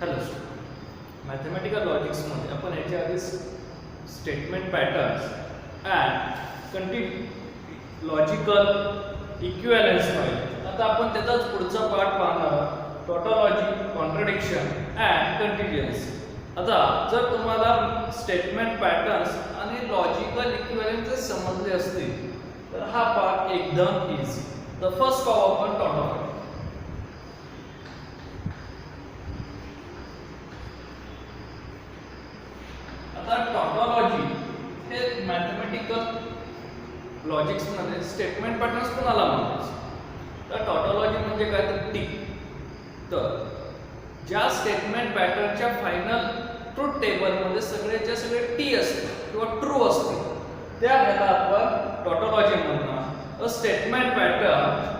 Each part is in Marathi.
हॅलो मॅथमॅटिकल लॉजिक्समध्ये आपण याच्या आधी statement patterns and logical equivalence पाहिले. आता आपण त्याचाच पुढचा पार्ट पाहणार आहोत, टॉटॉलॉजी, कॉन्ट्रडिक्शन अँड कंटिन्युअन्सी. आता जर तुम्हाला स्टेटमेंट पॅटर्न्स आणि लॉजिकल इक्विव्हॅलन्स समजले असतील तर हा पार्ट एकदम इझी. द फर्स्ट पाहू आपण टॉटॉलॉजी. आता टॉटॉलॉजी हे मॅथमॅटिकल लॉजिक्स मध्ये स्टेटमेंट पॅटर्न्स कोणाला म्हणतात? तर टॉटॉलॉजी म्हणजे काय तर टी. तर ज्या स्टेटमेंट पॅटर्नच्या फायनल ट्रूथ टेबल मध्ये सगळेच्या सगळे टी असते किंवा ट्रू असते त्या ह्याला आपण टॉटॉलॉजी म्हणणार. A statement pattern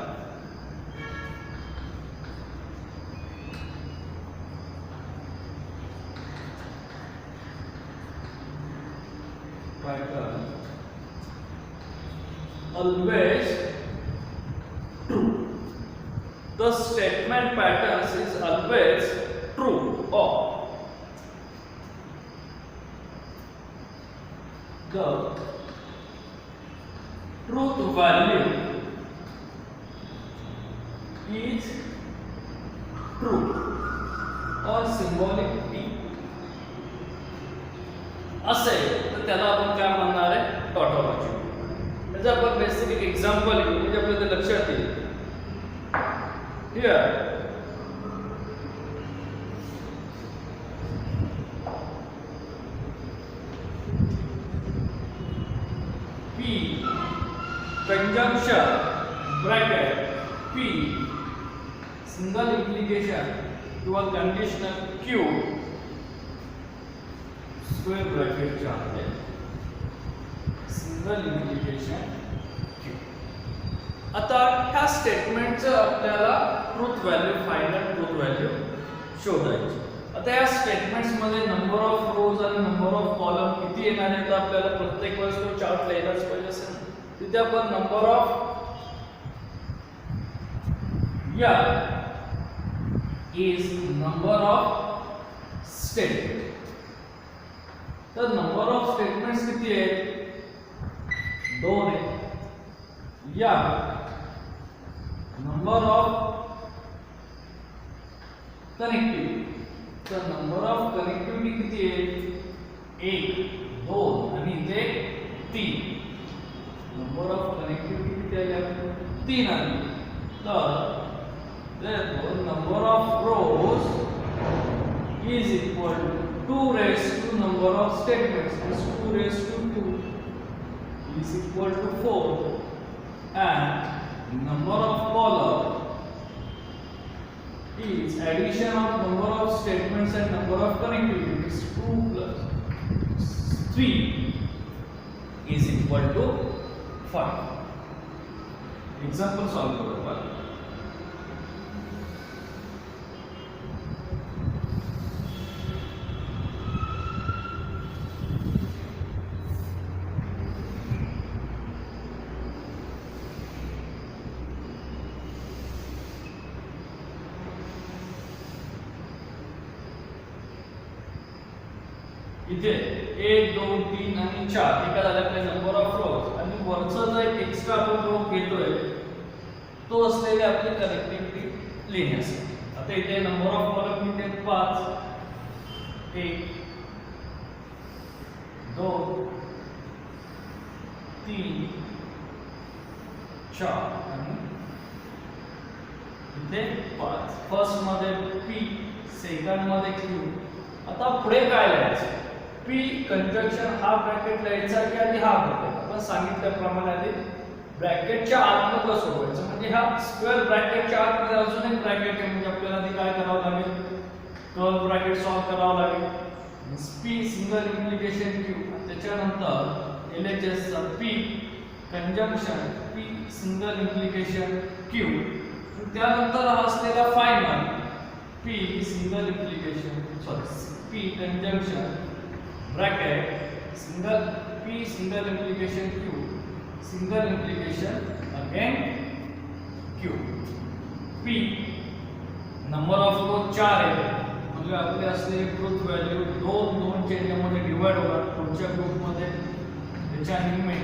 always true. The statement patterns is always true or the truth value is true or symbolic t असेल तर त्याला आपण काय म्हणणार आहे? टॉटॉलॉजी. त्याचं आपण बेसिक एक एक्झाम्पल घेऊ म्हणजे आपल्याला लक्षात येईल. Here P conjunction bracket P single implication किंवा कंडिशनल Q स्क्वेअर ब्रॅकेट च्या आत सिंगल इम्प्लिकेशन Q. आता ह्या स्टेटमेंटचं आपल्याला truth value, final truth value शोधायची. आता या स्टेटमेंट्स मध्ये नंबर ऑफ रोज आणि नंबर ऑफ कॉलम किती येणार आहे तर आपल्याला प्रत्येक वेळेस तो चार्ट लिहायलाच पाहिजे असेल. तिथे आपण नंबर ऑफ या इज नंबर ऑफ स्टेटमेंट. तर नंबर ऑफ स्टेटमेंट्स किती आहेत? 2 आहे. या नंबर ऑफ कनेक्टिव्हिटी, तर नंबर ऑफ कनेक्टिव्हिटी किती आहे? 1, 2 आणि इथे 3. नंबर ऑफ कनेक्टिव्हिटी किती आली? 3 आली. तर therefore number of rows is equal to 2 raised to number of statements is 2 raised to 2 is equal to 4 and number of column is addition of number of statements and number of connectivity is 2 plus 3 is equal to 5. Example solve करू आपण. इथे 1, 2, 3 आणि 4 एका झाल्याकडे नंबर ऑफ रोज आणि वरचा जो एक एक्स्ट्रा आपण रो घेतोय तो असलेले आपली कनेक्टिव्हिटी लिहिण्यासाठी. आता इथे नंबर ऑफ कॉलम किती आहेत? 5. 1, 2, 3, 4 आणि इथे 5. फर्स्ट मध्ये P, सेकंड मध्ये Q. आता पुढे काय लिहायचं? P कंजंक्शन हा ब्रॅकेट लिहायचा की आधी हा ब्रॅकेट? आपण सांगितल्याप्रमाणे आधी ब्रॅकेटच्या आतमधलं सोडवायचं. म्हणजे हा स्क्वेअर ब्रॅकेटच्या आतमध्ये अजून एक ब्रॅकेट आहे म्हणजे आपल्याला आधी काय करावं लागेल? कर्व ब्रॅकेट सॉल्व करावं लागेल. P सिंगल इम्प्लिकेशन Q त्याच्यानंतर LHS चा P conjunction P single implication Q त्यानंतर हा असलेला final P single implication P conjunction bracket single P single implication Q single implication again Q. P number of row 4 आहे म्हणजे आपले असलेली ट्रूथ व्हॅल्यू दोन चेंजमध्ये डिवाइड होणार पुढच्या ग्रुपमध्ये त्याच्या निम्मे.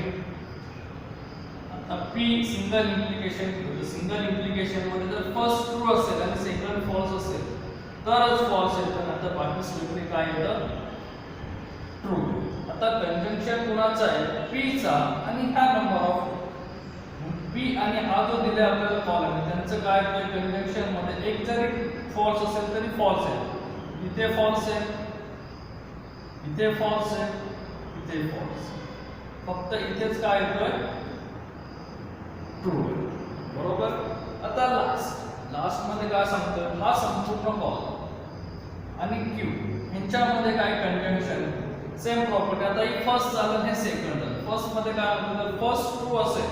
आता पी सिंगल इम्प्लिकेशन मध्ये जर फर्स्ट ट्रू असेल आणि सेकंड फॉल्स असेल तरच फॉल्स येतं, आता बाकी सगळे काय येतं ट्रू. आता कंजंक्शन कुणाचा आहे पी चा आणि हा नंबर ऑफ पी आणि हा जो दिले आपल्याला कॉलम आहे त्यांचं काय होतं कंजंक्शन मध्ये एक जरी फॉल्स असेल तरी फॉल्स आहे, इथे फॉल्स आहे, इथे फॉल्स आहे, इथे फॉल्स, फक्त इथेच काय येतोय ट्रू. बरोबर. आता लास्ट मध्ये काय सांगतोय हा संपूर्ण कॉलम आणि क्यू यांच्यामध्ये काय कंजंक्शन सेम प्रॉपर्टी. आता ही फर्स्ट झालं हे सेकंड झालं. फर्स्ट मध्ये काय होतं फर्स्ट ट्रू असेल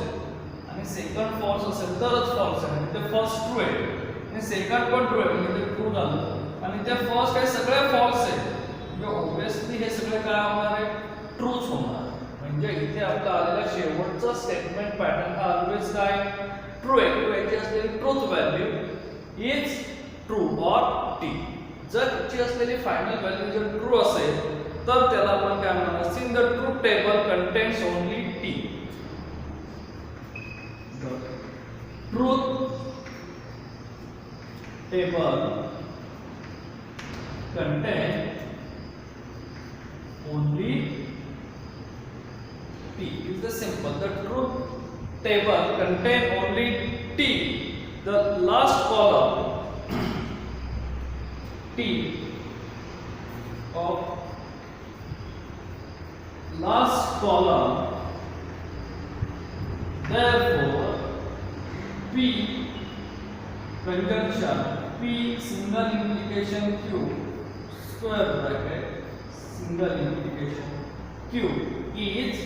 आणि सेकंड फॉल्स असेल तरच फॉल्स आहे, म्हणजे फर्स्ट ट्रू आहे आणि सेकंड पण ट्रू आहे म्हणजे ते ट्रू झालं आणि ते फर्स्ट हे सगळे फॉल्स आहे म्हणजे ऑब्वियसली हे सगळे काय होणार आहे ट्रूच होणार. म्हणजे इथे आपला आलेला शेवटचा स्टेटमेंट पॅटर्न हा ऑलवेज काय ट्रू आहे. ट्रू याची असलेली truth value is true or T. जर ची असलेली फायनल व्हॅल्यू जर ट्रू असेल तर त्याला आपण काय म्हणणार since the truth table contains only T. Truth table contain only T. Is the simple. The truth table contain only T. The last column T of last column. Therefore, P conjunction P single implication Q square bracket single implication Q is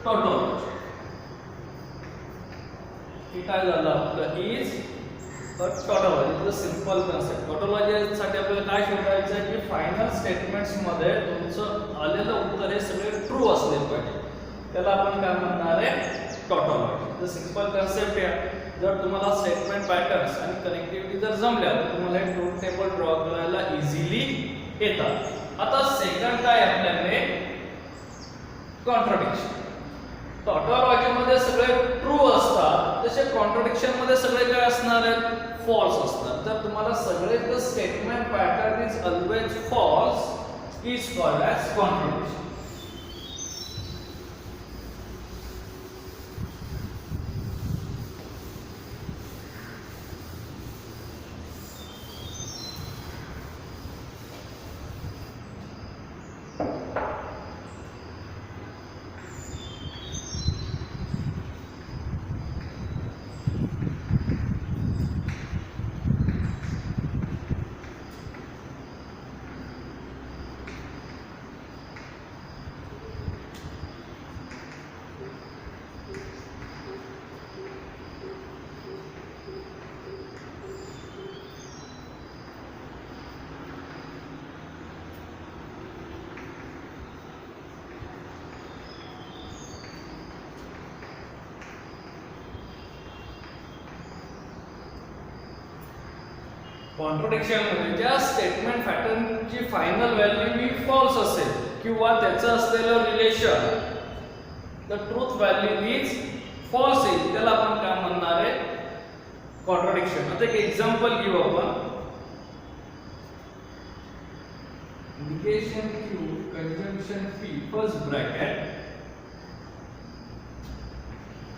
tautology. हे काय झालं आपलं is a tautology. Is a simple concept. tautology साठी आपल्याला काय शोधायचं आहे की फायनल स्टेटमेंट्स मध्ये तुमचं आलेलं उत्तर हे सगळे ट्रू असले पाहिजे, त्याला आपण काय म्हणणार आहे tautology. द सिंपल कन्सेप्ट आहे. जर तुम्हाला स्टेटमेंट पॅटर्न्स आणि कनेक्टिव्हिटी जर जमल्या तर तुम्हाला एक ट्रूथ टेबल ड्रॉ करायला इझिली येतात. आता सेकंड काय आपल्याकडे कॉन्ट्राडिक्शन. टॉटॉलॉजी मध्ये सगळे ट्रू असतात तसे कॉन्ट्राडिक्शन मध्ये सगळे काय असणार आहेत फॉल्स असतात. तर तुम्हाला सगळे the statement pattern is always false is called as contradiction. Contradiction मध्ये ज्या स्टेटमेंट पॅटर्नची फायनल व्हॅल्यू ही फॉल्स असेल किंवा त्याचं असलेलं relation the truth value is false आहे त्याला आपण काय म्हणणार आहे कॉन्ट्राडिक्शन. आता एक एक्झाम्पल घेऊ आपण. Indication Q conjunction P first bracket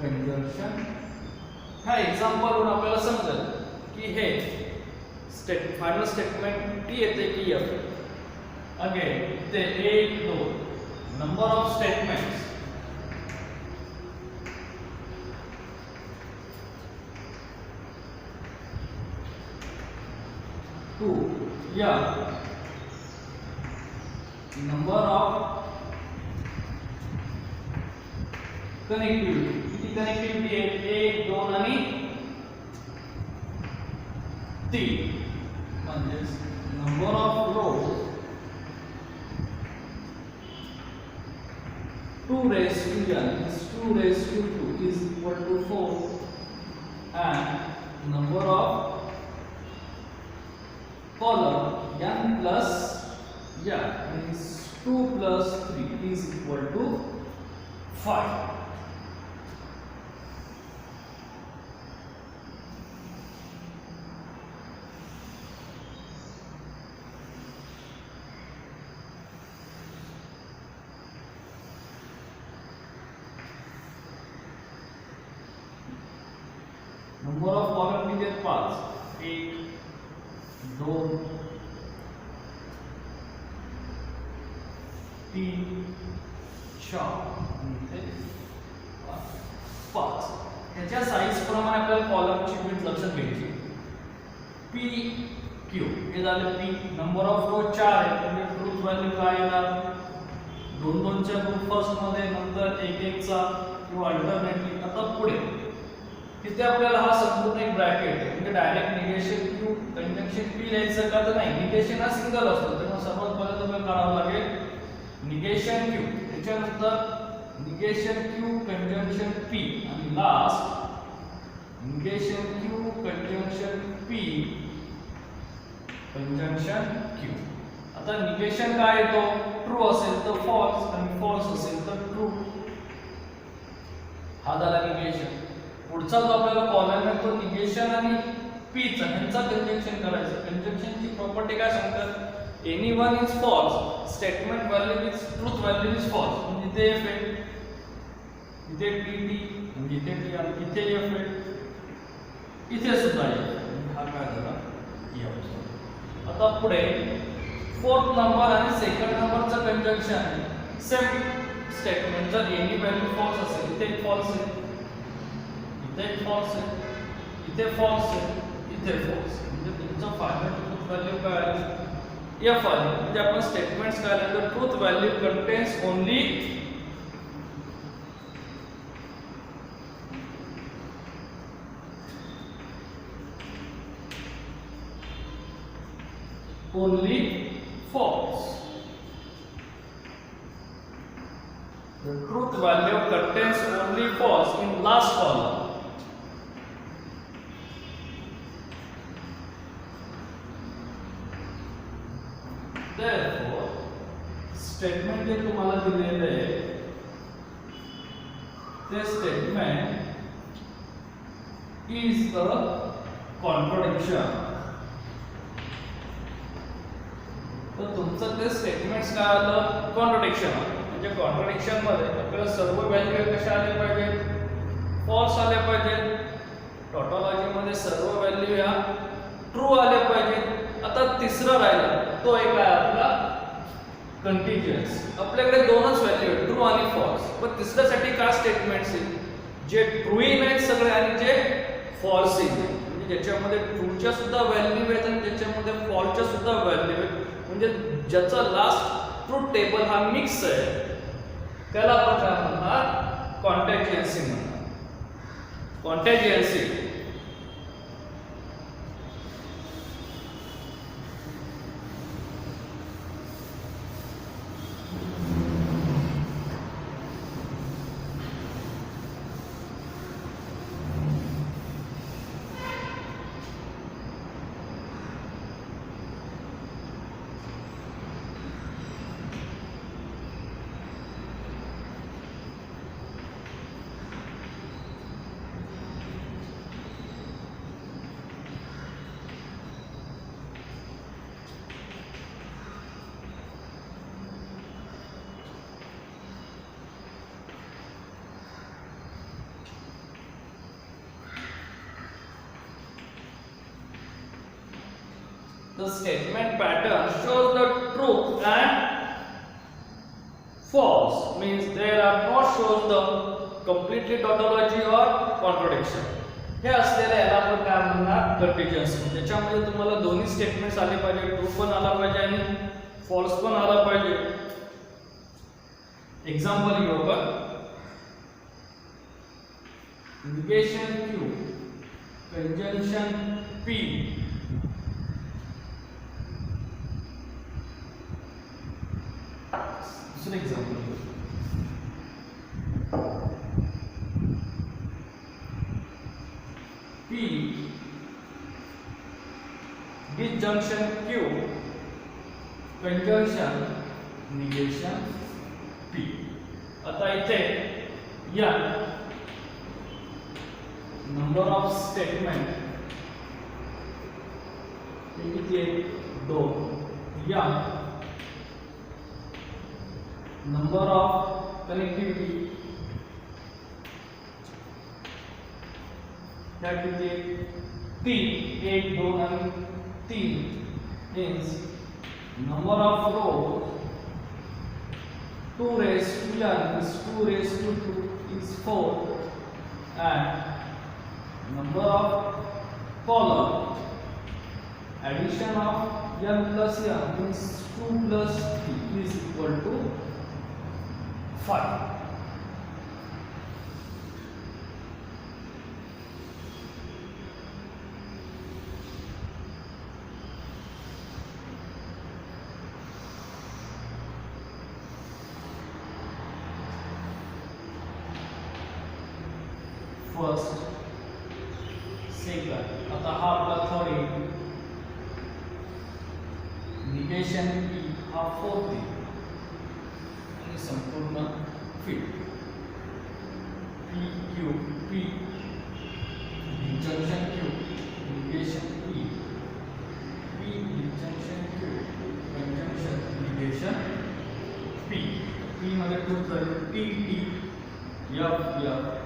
conjunction. हा एक्झाम्पल वरून आपल्याला समजेल की हे फायनल स्टेटमेंट टी येते की एफ. अगेन ते 1 2 नंबर ऑफ स्टेटमेंट्स टू या नंबर ऑफ कनेक्टिव्हिटी. किती कनेक्टिव्हिटी आहे 1 2 आणि 3 म्हणजे number of rows 2 raised to n is 2 raised to 2 is equal to 4 and number of column n plus n means 2 plus 3 is equal to 5. Number of column किती आहेत 5 1 2 3 4 5 ह्याच्या साईज प्रमाणे आपल्याला कॉलमची विड्थ लक्षात घ्यायची. पी क्यू हे झाले पी. नंबर ऑफ रो 4 आहे म्हणजे ट्रूथ व्हॅल्यू काय येणार 2 2 च्या ग्रुप फर्स्ट मध्ये नंतर 1 1 चा किंवा अल्टरनेटली. आता पुढे तिथे आपल्याला हा संपूर्ण एक ब्रॅकेट आहे म्हणजे direct negation Q conjunction P लिहायचं का तर नाही. निगेशन हा सिंगल असतो तेव्हा सर्वात पहिल्यांदा आपल्याला काढावं लागेल निगेशन क्यू, त्याच्यानंतर निगेशन क्यू कंजंक्शन पी आणि last negation Q conjunction P conjunction Q. आता निगेशन काय येतो ट्रू असेल तर फॉल्स आणि फॉल्स असेल तर ट्रू. हा झाला निगेशन. पुढचा जो आपल्याला कॉलम आहे तो निगेशन आणि पी चा यांचा कंजंक्शन करायचं. कंजंक्शनची प्रॉपर्टी काय सांगतात any one is false statement value is truth value is false. म्हणजे इथे एफ आहे इथे टी टी म्हणजे इथे टी आणि इथे एफ आहे इथे सुद्धा आहे. हा काय झाला एफ. आता पुढे फोर्थ नंबर आणि सेकंड नंबरचं कंजंक्शन सेम स्टेटमेंट. जर एनी व्हॅल्यू फॉल्स असेल इथे फॉल्स आहे इथे फॉल्स आहे इथे फॉल्स आहे इथे फॉल्स. म्हणजे तुमचा फायनल ट्रूथ व्हॅल्यू काय आली एफ आली. म्हणजे आपण स्टेटमेंट्स काय आले तर truth value contains only false. The truth value contains only false in last column. Therefore, statement जे तुम्हाला दिलेले आहे ते statement is the contradiction. तर तुमचं ते स्टेटमेंट्स काय आलं कॉन्ट्रडिक्शन. म्हणजे कॉन्ट्रडिक्शन मध्ये आपल्याला सर्व व्हॅल्यू कशा आले पाहिजेत फॉल्स आले पाहिजेत. टॉटॉलॉजी मध्ये सर्व व्हॅल्यू ह्या ट्रू आले पाहिजेत. आता तिसरा राहिला तो एक आहे आपला कंटिन्युअस. आपल्याकडे दोनच व्हॅल्यू आहेत ट्रू आणि फॉल्स. पण तिसऱ्यासाठी काय स्टेटमेंट्स आहेत जे ट्रू ही नाहीत सगळे आणि जे फॉल्स ही नाहीत. म्हणजे ज्याच्यामध्ये ट्रूच्या सुद्धा व्हॅल्यू आहेत आणि ज्याच्यामध्ये फॉल्सच्या सुद्धा व्हॅल्यू आहेत. म्हणजे ज्याचा लास्ट ट्रूथ टेबल हा मिक्स आहे त्याला आपण काय म्हणणार कॉन्टॅजियन्सी म्हणणार. कॉन्टॅजियन्सी the statement pattern shows the truth and false means there are not shows the completely tautology or contradiction. हे असलेल्या याला आपण काय म्हणणार कंटिन्युअस. त्याच्यामध्ये तुम्हाला दोन्ही स्टेटमेंट्स आले पाहिजे ट्रू पण आला पाहिजे आणि फॉल्स पण आला पाहिजे. एक्झाम्पल घेऊ आपण निगेशन क्यू कंजंक्शन पी दूसरे example P disjunction Q conjunction negation P. आता इथे या नंबर ऑफ स्टेटमेंट किती आहे 2 या नंबर ऑफ कनेक्टिविटी क्या किती आहे 3 1 2 आणि 3 means number of rows 2 raised to n is 2 raised to 2 is 4 and number of column addition of n plus n means 2 plus 3 is equal to 5. First second आता हा आपला थर्ड आहे निगेशन P हा फोर्थ आहे आणि संपूर्ण fit P Q P disjunction Q negation P P disjunction Q conjunction negation P P मध्ये खूप सारे T T F F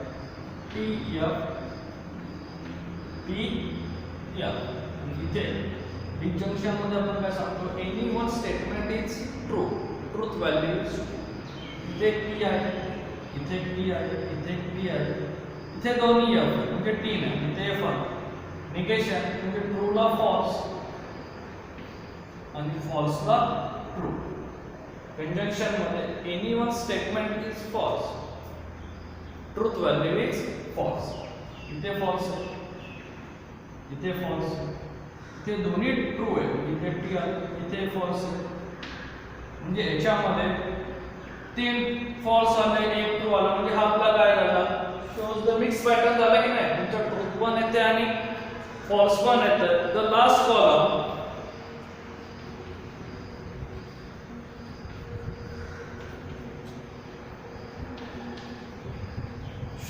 P F P F आणि इथे डिस्जंक्शन मध्ये आपण काय सांगतो any one statement is true truth value is इथे P आहे इथे P आहे इथे P आहे इथे दोन्ही F म्हणजे T नाही इथे F आहे निगेशन म्हणजे ट्रू ला फॉल्स आणि फॉल्स ला ट्रू कंजंक्शन मध्ये any one statement is false truth value is false इथे फॉल्स इथे फॉल्स इथे दोन्ही ट्रू आहे इथे टी आहे इथे फॉल्स आहे म्हणजे याच्यामध्ये 3 फॉल्स आले 1 ट्रू आला म्हणजे हा आपला काय झाला शोज द मिक्स पॅटर्न झाला की नाही तुमचा ट्रूथ पण येते आणि फॉल्स पण येते the last column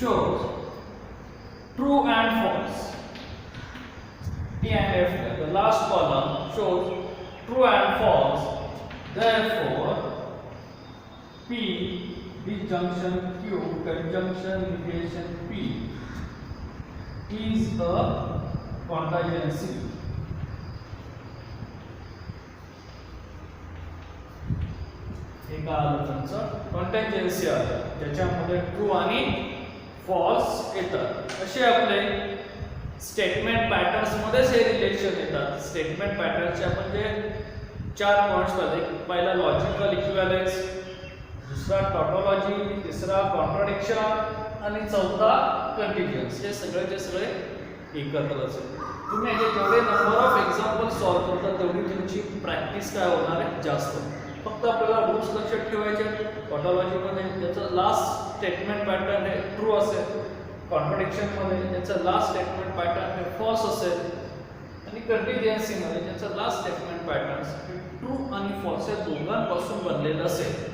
shows true and false. T and F. The last column shows true and false. Therefore, P disjunction Q conjunction negation P is the contingency. एक आलं तुमचं कंटिन्जन्सी आलं ज्याच्यामध्ये ट्रू आणि फॉल्स येतात असे आपले स्टेटमेंट पॅटर्न्स मध्ये हे रिलेशन येतात स्टेटमेंट पॅटर्नचे आपण जे 4 पॉइंट्स पाहिले पहिला लॉजिकल इक्विव्हॅलन्स दुसरा टॉटोलॉजी तिसरा कॉन्ट्राडिक्शन आणि चौथा कंटिन्युअस हे सगळे एकत्र असेल तुम्ही हे जेवढे नंबर ऑफ एक्झाम्पल सॉल्व्ह करता तेवढी तुमची प्रॅक्टिस काय होणार आहे जास्त फक्त आपल्याला रूल्स लक्षात ठेवायचे टॉटोलॉजी मध्ये त्याचं लास्ट स्टेटमेंट पॅटर्न हे ट्रू असेल कॉन्ट्राडिक्शन मध्ये त्याचं लास्ट स्टेटमेंट पॅटर्न हे फॉल्स असेल आणि कंटिन्युअन्सी मध्ये त्याचं लास्ट स्टेटमेंट पॅटर्न हे ट्रू आणि फॉल्स या दोघांपासून बनलेलं असेल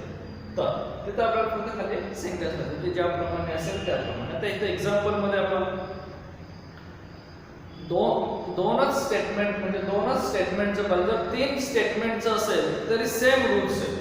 तर तिथे आपल्याला फक्त खाली सेंटेन्स म्हणजे ज्याप्रमाणे असेल त्याप्रमाणे आता इथे एक्झाम्पल मध्ये आपण दोनच स्टेटमेंट म्हणजे दोनच स्टेटमेंटचं पाहिजे जर 3 स्टेटमेंटचं असेल तरी सेम रूल्स आहे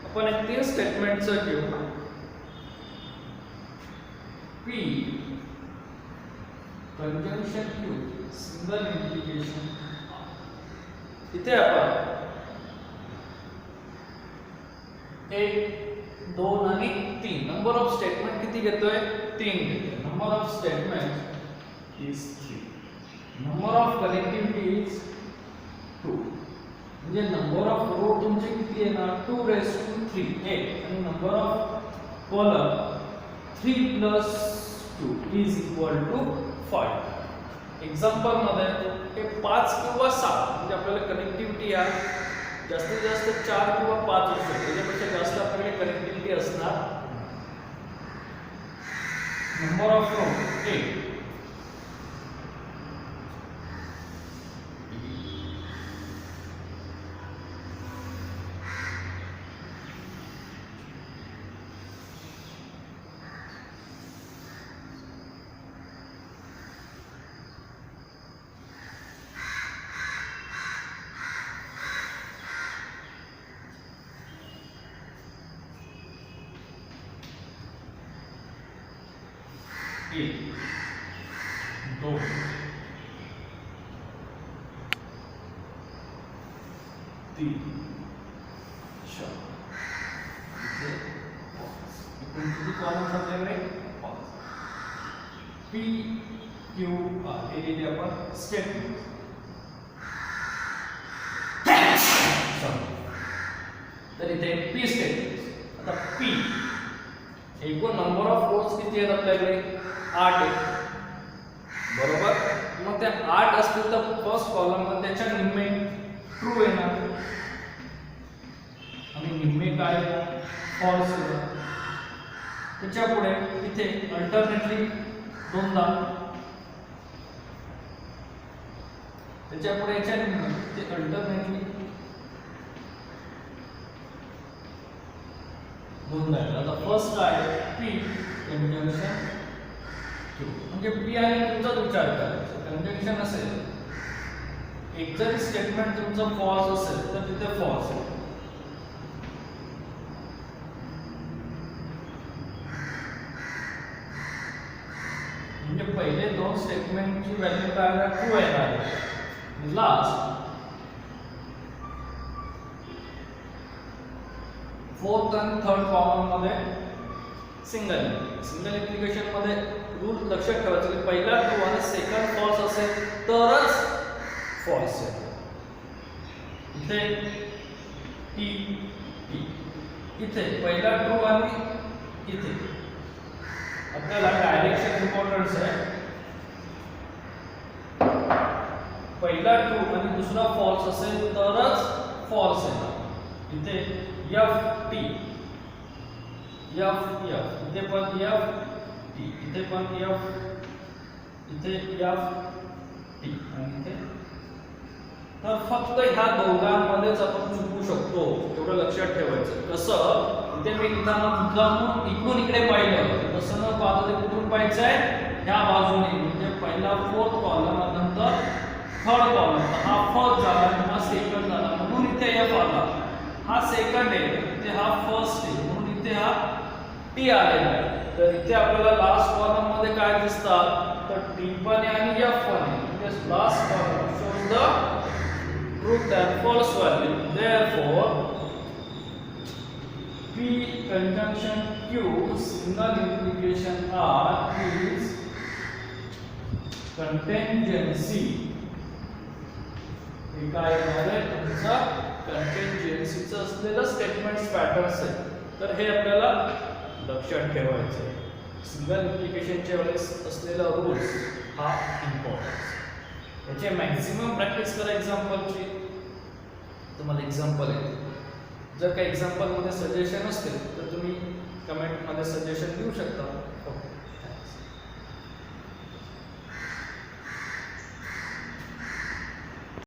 आपण एक 3 स्टेटमेंटचं घेऊ P conjunction Q single implication इथे आपण 1 2 आणि 3 नंबर ऑफ स्टेटमेंट किती घेतोय 3 घेतोय number of statement is 3 number of connectivity is 2 म्हणजे नंबर ऑफ रो तुमचे किती आहे ना 2 रेस टू 3 आणि number of column 3 plus 2 is equal to 5 example मध्ये हे 5 किंवा 7 म्हणजे आपल्याला कनेक्टिव्हिटी या जास्तीत जास्त 4 किंवा 5 असू शकते, त्याच्यापेक्षा जास्त आपल्याकडे कनेक्टिव्हिटी असणार. Number of row 8. एक, 2, 3, 4. एकूण किती कॉलम्स आपल्याकडे? 5. P Q R हे लिहिले आपण स्टेटमेंट. तर इथे P स्टेटमेंट. आता P एकूण नंबर ऑफ रोज किती आहेत आपल्याकडे? 8 आहे, बरोबर. मग त्या 8 असतील तर फर्स्ट कॉलम मध्ये त्याच्या निम्मे ट्रू येणार आणि निम्मे काय फॉल्स येणार. त्याच्या पुढे इथे अल्टरनेटली दोनदा, त्याच्या पुढे याच्या निम्मे ते अल्टरनेटली दोनदा येणार. आता फर्स्ट काय P कंजंक्शन Q, म्हणजे P आणि Q चा विचार करायचा. कंजंक्शन असेल, एक जरी स्टेटमेंट तुमचं फॉल्स असेल तर तिथे फॉल्स आहे. म्हणजे पहिले दोन स्टेटमेंटची व्हॅल्यू काय आहे? ट्रू येणार आहे. लास्ट फोर्थ आणि थर्ड कॉलम मध्ये सिंगल इंप्लिकेशन मध्ये रूल लक्षात ठेवायचा की पहिला ट्रू आणि सेकंड फॉल्स असेल तरच फॉल्स आहे. इथे टी टी इथे पहिला ट्रू आणि इथे आपल्याला डायरेक्शन इम्पॉर्टन्स आहे. पहिला ट्रू आणि दुसरा फॉल्स असेल तरच फॉल्स येणार. इथे एफ टी एफ एफ इथे पण एफ टी इथे पण एफ इथे एफ टी आणि इथे. तर फक्त ह्या दोघांमध्येच आपण चुकू शकतो, एवढं लक्षात ठेवायचं. कसं इथे मी मुद्दाम इकडून इकडे पाहिलं, तसं न पाहता ते कुठून पाहायचं आहे? ह्या बाजूने, म्हणजे पहिला फोर्थ कॉलम नंतर थर्ड कॉलम. हा फर्स्ट झाला आणि हा सेकंड झाला म्हणून इथे एफ आला. हा सेकंड आहे, इथे हा फर्स्ट आहे म्हणून इथे हा टी आलेला आहे. तर इथे आपल्याला लास्ट कॉलम मध्ये काय दिसतात? तर टी पण आहे आणि एफ पण आहे. म्हणजे last column shows the truth and false value. Therefore P conjunction Q single implication R is contingency. हे काय आहे? तुमचा कंटिन्जन्सीचं असलेलं स्टेटमेंट्स पॅटर्न्स आहे. तर हे आपल्याला लक्षात ठेवायचं आहे. सिंगल इम्प्लिकेशनच्या वेळेस असलेला रूल्स हा इम्पॉर्टन्स. याचे मॅक्सिमम प्रॅक्टिस करा एक्झाम्पलची. तुम्हाला एक्झाम्पल आहे, जर काही एक्झाम्पल मध्ये सजेशन असतील तर तुम्ही कमेंट मध्ये सजेशन देऊ शकता.